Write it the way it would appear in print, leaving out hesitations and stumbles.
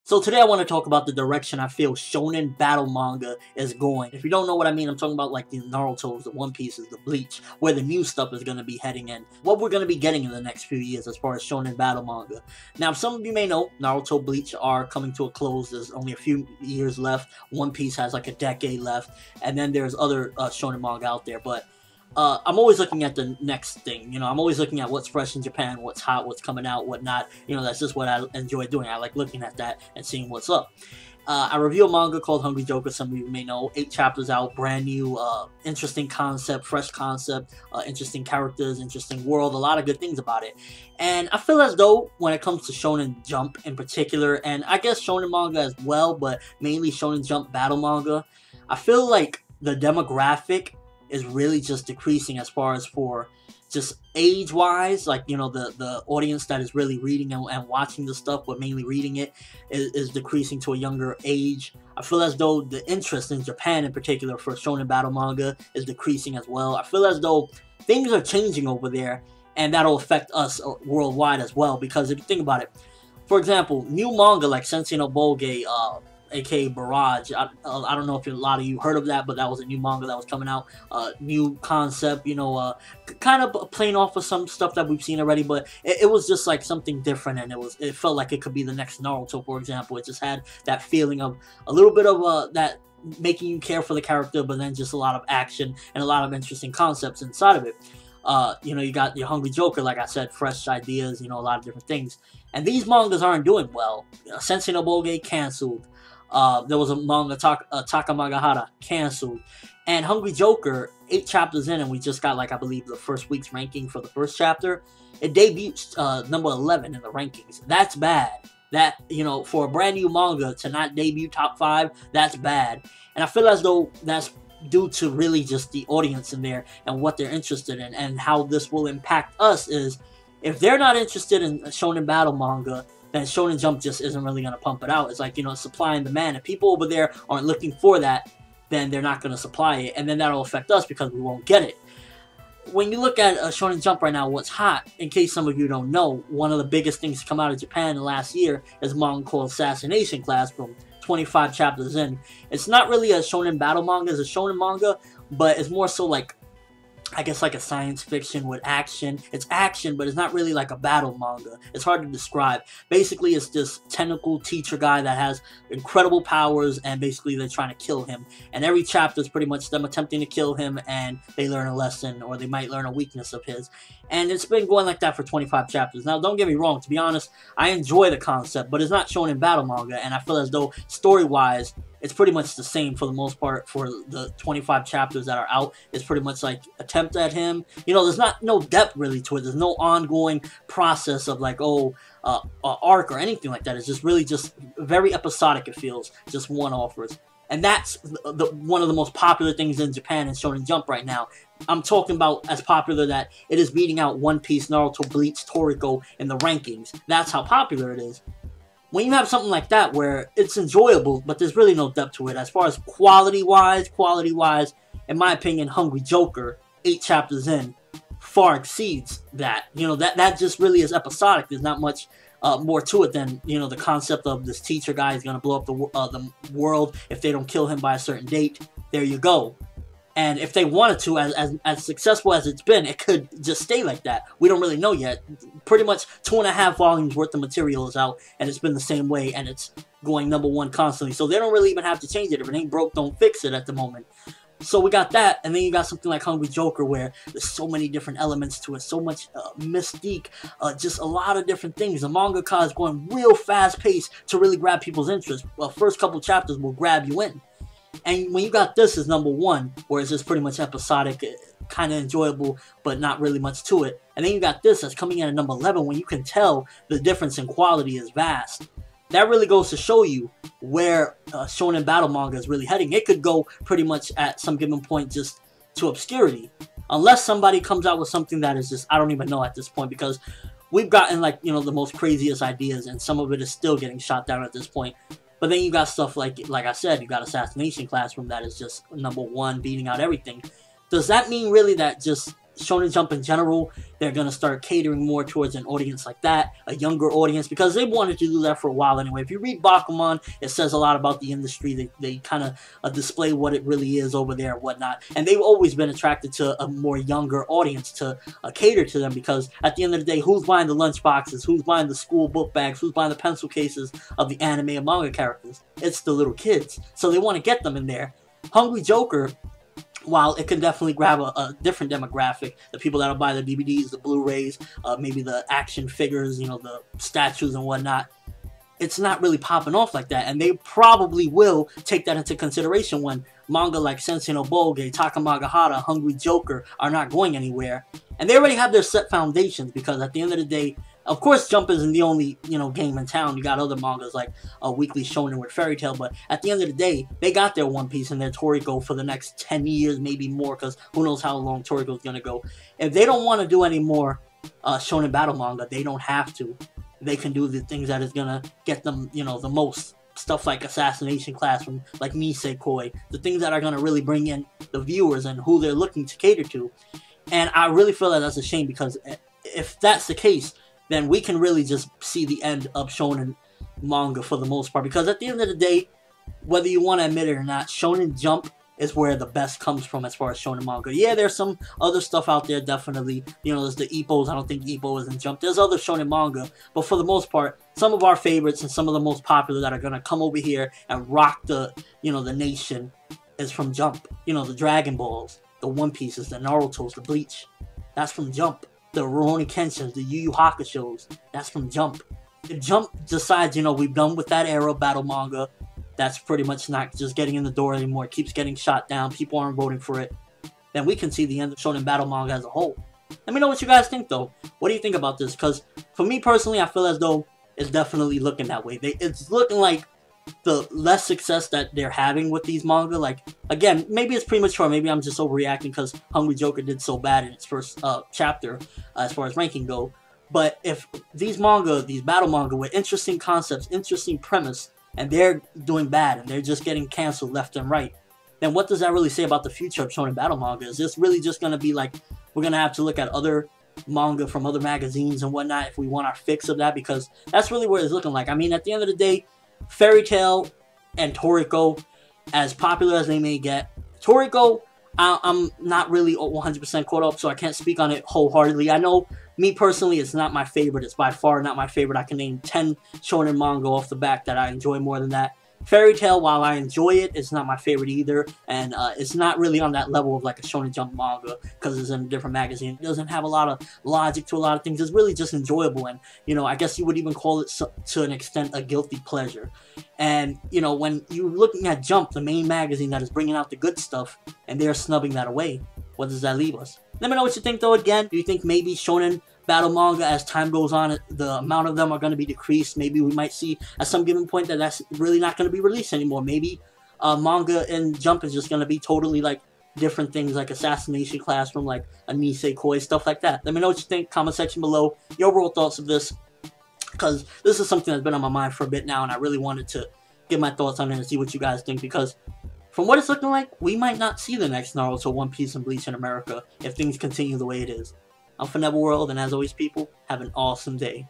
So today I want to talk about the direction I feel Shonen battle manga is going. If you don't know what I mean, I'm talking about like the Naruto's, the One Pieces, the Bleach, where the new stuff is going to be heading in. What we're going to be getting in the next few years as far as Shonen battle manga. Now, some of you may know, Naruto, Bleach are coming to a close. There's only a few years left. One Piece has like a decade left. And then there's other Shonen manga out there. But I'm always looking at the next thing, I'm always looking at what's fresh in Japan, what's hot, what's coming out, what not, that's just what I enjoy doing. I like looking at that and seeing what's up. I review a manga called Hungry Joker, some of you may know, 8 chapters out, brand new, interesting concept, fresh concept, interesting characters, interesting world, a lot of good things about it. And I feel as though when it comes to Shonen Jump in particular, and I guess Shonen manga as well, but mainly Shonen Jump battle manga, I feel like the demographic is really just decreasing as far as for just age-wise, like, the audience that is really reading and watching the stuff, but mainly reading it, is decreasing to a younger age. I feel as though the interest in Japan in particular for Shonen battle manga is decreasing as well. I feel as though things are changing over there, and that'll affect us worldwide as well, because if you think about it, for example, new manga like Sensei no Boge, aka Barrage. I don't know if a lot of you heard of that, but that was a new manga that was coming out. New concept, kind of playing off of some stuff that we've seen already, but it was just like something different, and it felt like it could be the next Naruto, for example. It just had that feeling of a little bit of that making you care for the character, but then just a lot of action and a lot of interesting concepts inside of it. You got your Hungry Joker, like I said, fresh ideas, a lot of different things. And these mangas aren't doing well. Sensei no Boge canceled. There was a manga, Takamagahara, canceled. And Hungry Joker, 8 chapters in, and we just got, like, I believe, the first week's ranking for the first chapter. It debuts number 11 in the rankings. That's bad. That, for a brand new manga to not debut top 5, that's bad. And I feel as though that's due to really just the audience in there and what they're interested in, and how this will impact us is, if they're not interested in Shonen battle manga, then Shonen Jump just isn't really going to pump it out. It's like, supply and demand. If people over there aren't looking for that, then they're not going to supply it. And then that'll affect us because we won't get it. When you look at Shonen Jump right now, what's hot, in case some of you don't know, one of the biggest things to come out of Japan last year is a manga called Assassination Class from 25 chapters in. It's not really a Shonen battle manga. It's a Shonen manga, but it's more so like, I guess, like a science fiction with action. It's action, but it's not really like a battle manga. It's hard to describe. Basically, it's this tentacle teacher guy that has incredible powers, and basically they're trying to kill him. And every chapter is pretty much them attempting to kill him, and they learn a lesson, or they might learn a weakness of his. And it's been going like that for 25 chapters. Now, don't get me wrong. To be honest, I enjoy the concept, but it's not shonen battle manga, and I feel as though story-wise, it's pretty much the same for the most part for the 25 chapters that are out. It's pretty much like attempt at him. There's no depth really to it. There's no ongoing process of like, arc or anything like that. It's just really just very episodic, it feels. Just one-offers. And that's one of the most popular things in Japan in Shonen Jump right now. I'm talking about as popular that it is beating out One Piece, Naruto, Bleach, Toriko in the rankings. That's how popular it is. When you have something like that where it's enjoyable, but there's really no depth to it, as far as quality-wise, in my opinion, Hungry Joker, 8 chapters in, far exceeds that. That just really is episodic. There's not much more to it than, the concept of this teacher guy is going to blow up the world if they don't kill him by a certain date. There you go. And if they wanted to, as successful as it's been, it could just stay like that. We don't really know yet. Pretty much 2.5 volumes worth of material is out, and it's been the same way, and it's going number 1 constantly. So they don't really even have to change it. If it ain't broke, don't fix it at the moment. So we got that, and then you got something like Hungry Joker, where there's so many different elements to it, so much mystique, just a lot of different things. The mangaka is going real fast-paced to really grab people's interest. Well, first couple chapters will grab you in. And when you got this as number 1, where it's just pretty much episodic, kind of enjoyable, but not really much to it. And then you got this that's coming in at number 11, when you can tell the difference in quality is vast. That really goes to show you where Shonen battle manga is really heading. It could go pretty much at some given point just to obscurity. Unless somebody comes out with something that is just, I don't even know at this point, because we've gotten like, the most craziest ideas, and some of it is still getting shot down at this point. But then you got stuff like I said, you got Assassination Classroom that is just number 1, beating out everything. Does that mean really that just Shonen Jump in general, they're going to start catering more towards an audience like that, a younger audience, because they wanted to do that for a while anyway. If you read Bakuman, it says a lot about the industry. They kind of display what it really is over there and whatnot. And they've always been attracted to a more younger audience to cater to them, because at the end of the day, who's buying the lunch boxes? Who's buying the school book bags? Who's buying the pencil cases of the anime and manga characters? It's the little kids. So they want to get them in there. Hungry Joker, while it can definitely grab a different demographic, the people that'll buy the DVDs, the Blu-rays, maybe the action figures, you know, the statues and whatnot, it's not really popping off like that. And they probably will take that into consideration when manga like Sensei no Boge, Takamagahara, Hungry Joker are not going anywhere. And they already have their set foundations, because at the end of the day, of course, Jump isn't the only, you know, game in town. You got other mangas like Weekly Shonen with Fairy Tail, but at the end of the day, they got their One Piece and their Toriko for the next 10 years, maybe more, because who knows how long Toriko's gonna go. If they don't want to do any more Shonen battle manga, they don't have to. They can do the things that is gonna get them, you know, the most. Stuff like Assassination Classroom, like Nisekoi, the things that are gonna really bring in the viewers and who they're looking to cater to. And I really feel that that's a shame, because if that's the case, then we can really just see the end of Shonen manga for the most part. Because at the end of the day, whether you want to admit it or not, Shonen Jump is where the best comes from as far as Shonen manga. Yeah, there's some other stuff out there, definitely. You know, there's the Ippos. I don't think Ippo is in Jump. There's other Shonen manga. But for the most part, some of our favorites and some of the most popular that are going to come over here and rock the, you know, the nation is from Jump. You know, the Dragon Balls, the One Pieces, the Narutos, the Bleach. That's from Jump. The Rurouni Kenshins, the Yu Yu Hakushos, that's from Jump. If Jump decides, you know, we've done with that era of battle manga, that's pretty much not just getting in the door anymore, it keeps getting shot down, people aren't voting for it, then we can see the end of Shonen battle manga as a whole. Let me know what you guys think, though. What do you think about this? Because for me personally, I feel as though it's definitely looking that way. It's looking like the less success that they're having with these manga, like, again, maybe it's premature, maybe I'm just overreacting because Hungry Joker did so bad in its first chapter as far as ranking go, but if these manga, these battle manga with interesting concepts, interesting premise, and they're doing bad and they're just getting canceled left and right, then what does that really say about the future of Shonen battle manga? Is this really just going to be like, we're going to have to look at other manga from other magazines and whatnot if we want our fix of that? Because that's really what it's looking like. I mean, at the end of the day, Fairy Tail and Toriko, as popular as they may get, Toriko, I'm not really 100% caught up, so I can't speak on it wholeheartedly. I know, me personally, it's not my favorite. It's by far not my favorite. I can name 10 shonen manga off the back that I enjoy more than that. Fairy Tail, while I enjoy it, it's not my favorite either, and it's not really on that level of like a Shonen Jump manga, because it's in a different magazine. It doesn't have a lot of logic to a lot of things. It's really just enjoyable, and, you know, I guess you would even call it, to an extent, a guilty pleasure. And, you know, when you're looking at Jump, the main magazine that is bringing out the good stuff, and they're snubbing that away, what does that leave us? Let me know what you think, though. Again, do you think maybe Shonen battle manga, as time goes on, the amount of them are going to be decreased? Maybe we might see at some given point that that's really not going to be released anymore. Maybe manga and Jump is just going to be totally like different things, like Assassination Classroom, like a Nisekoi, stuff like that. Let me know what you think. Comment section below your overall thoughts of this, because this is something that's been on my mind for a bit now, and I really wanted to get my thoughts on it and see what you guys think, because from what it's looking like, we might not see the next Naruto, One Piece, and Bleach in America if things continue the way it is. I'm ForneverWorld, and as always, people, have an awesome day.